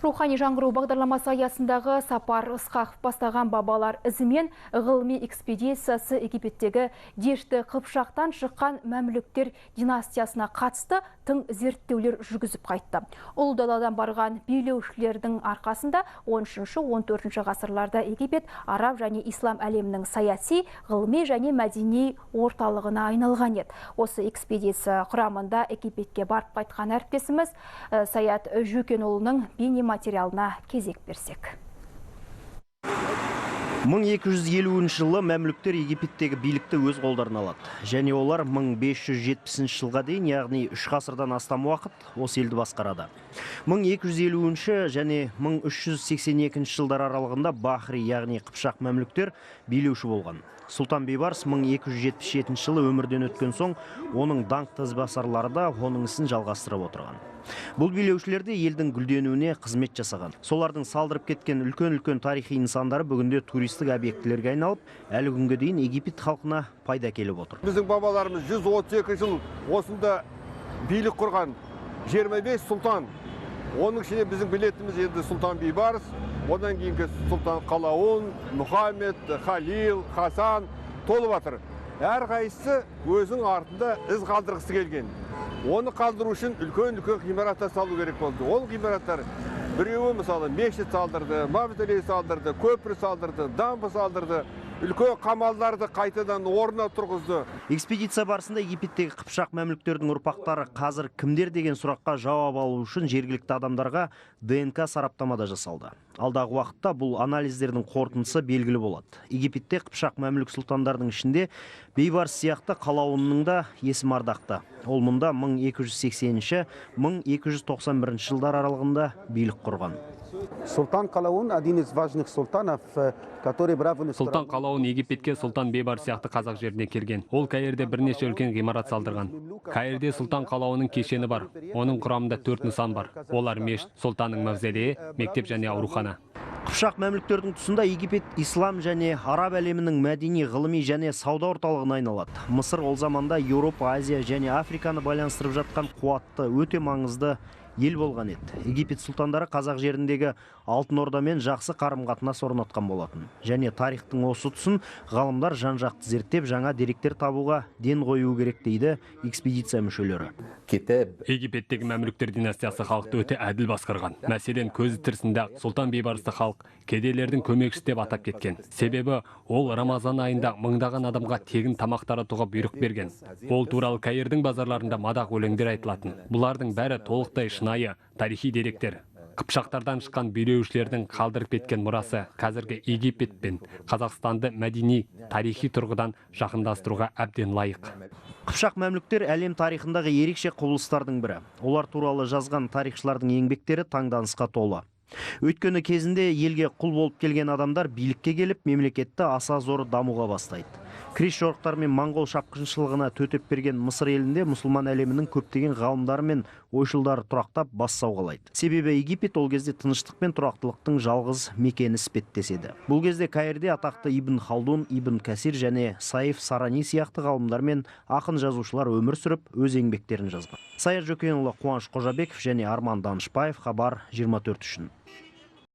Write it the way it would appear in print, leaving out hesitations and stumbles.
Рухани жаңғыру бағдарламасы аясындағы Сапар Ысқақов бастаған бабалар ізімен ғылыми экспедициясы Египеттегі Дешті Қыпшақтан шыққан мәмлүктер династиясына қатысты тың зерттеулер жүргізіп қайтты. Ұлы даладан барған билеушілердің арқасында 13-14 ғасырларда Египет араб және ислам әлемінің саяси, ғылыми және мәдени орталығына айналған еді. Осы экспедиция құрамында Египетке барып қайтқан әріптесіміз Саят Жөкенұлының бейне материалына кезек берсек. 1250 жылы мәмлүктер Египеттегі билікті өз қолдарына алады. Және олар 1570 жылға дейін, яғни 3 ғасырдан астам уақыт осы елді басқарады. 1250 және 1382 жылдар аралығында Бахри, яғни Қыпшақ мәмлүктер билеуші болған. Сұлтан Бейбарс 1277 жылы өмірден өткен соң, оның даңқты ізбасарлары да оның ісін жалғастырып отырған. Бұл билеушілерде елдің гүлденуіне қызмет жасаған. Солардың салдырып кеткен үлкен-үлкен тарихи нысандары бүгінде туристік объектілерге айналып, әлі күнге дейін Египет халқына пайда келіп отыр. Біздің бабаларымыз 132 жыл осында билік құрған 25 сұлтан. Оның ішінде біздің білетіміз енді Сұлтан Бейбарс, одан кейінгі Сұлтан Қалауын, Мұхаммед, Халил, Хасан толып жатыр. Әрқайсысы өзінің артында із қалдырғысы келген. Оны қалдыру үшін үлкен-үлкен ғимараттар салу керек болды. Ол ғимараттар біреуі мысалы мешіт салдырды, мавзолей салдырды, көпір салдырды, дамбы салдырды, үлкен қамалдарды қайтадан орнына тұрғызды. Экспедиция барысында Египеттегі Қыпшақ мәмлүктердің ұрпақтары қазір кімдер деген сұраққа жауап алу үшін жергілікті адамдарға ДНК сараптамада жасалды. Алдағы уақытта бұл анализдердің қорытындысы белгілі болады. Египетте Қыпшақ мәмлүк сұлтандардың ішінде Бейбарс сияқты Қалауынның да есімі ардақты. Ол мұнда 1280-1291 жылдар аралығында билік құрған. Сұлтан Қалауын один из важных султанов, который брал... Сұлтан Қалауын Египетке Сұлтан Бейбарс сияқты қазақ жеріне келген. Ол Каирде бірнеше үлкен ғимарат салдырған. Каирде Сұлтан Қалауының кешені бар. Оның құрамында 4 нысан бар. Олар мешіт, сұлтанның мавзолейі, мектеп және аурухана. Қыпшақ мәмлүктердің тұсында Египет ислам және араб әлемінің мәдени, ғылыми және сауда орталығына айналады. Мысыр ол заманда Еуропа, Азия және Африканы байланыстырып жатқан қуатты, өте маңызды ел болған еді. Египет сұлтандары қазақ жеріндегі Алтын Ордамен жақсы қарым-қатынас орнатқан болатын. Және тарихтың осы тұсын ғалымдар жан-жақты зерттеп, жаңа деректер табуға ден қою керек дейді экспедиция мүшелері. Египеттегі мәмлүктер династиясы халықты өте әділ басқарған. Мәселен, көзі тірісінде Сұлтан Бейбарсты халық кедейлердің көмекшісі деп атап кеткен. Себебі ол Рамазан айында мыңдаған адамға тегін тамақ таратуға бұйрық берген. Ол туралы Каирдің базарларында мадақ өлеңдер айтылатын. Бұлардың бәрі толықтай шынайы тарихи деректер. Қыпшақтардан шыққан билеушілердің қалдырып кеткен мұрасы қазіргі Египет пен Қазақстанды мәдени, тарихи тұрғыдан жақындастыруға әбден лайық. Қыпшақ мәмлүктер әлем тарихындағы ерекше құбылыстардың бірі. Олар туралы жазған тарихшылардың еңбектері таңданысқа толы. Өйткені кезінде елге құл болып келген адамдар билікке келіп, мемлекетті аса зор дамуға бастайды. Криш жорықтар мен моңғол шапқыншылығына төтеп берген Мысыр елінде мұсылман әлемінің көптеген ғалымдары мен ойшылдары тұрақтап бас сауғалайды. Себебі Египет ол кезде тыныштық пен тұрақтылықтың жалғыз мекені іспеттеседі. Бұл кезде Каирде атақты Ибн Халдун, Ибн Касир және Саиф Сарани сияқты ғалымдар мен ақын жазушылар өмір сүріп, өз еңбектерін жазған. Саят Жөкенұлы, Қуаныш Қожабеков және Арман Данышбаев, Хабар 24 үшін.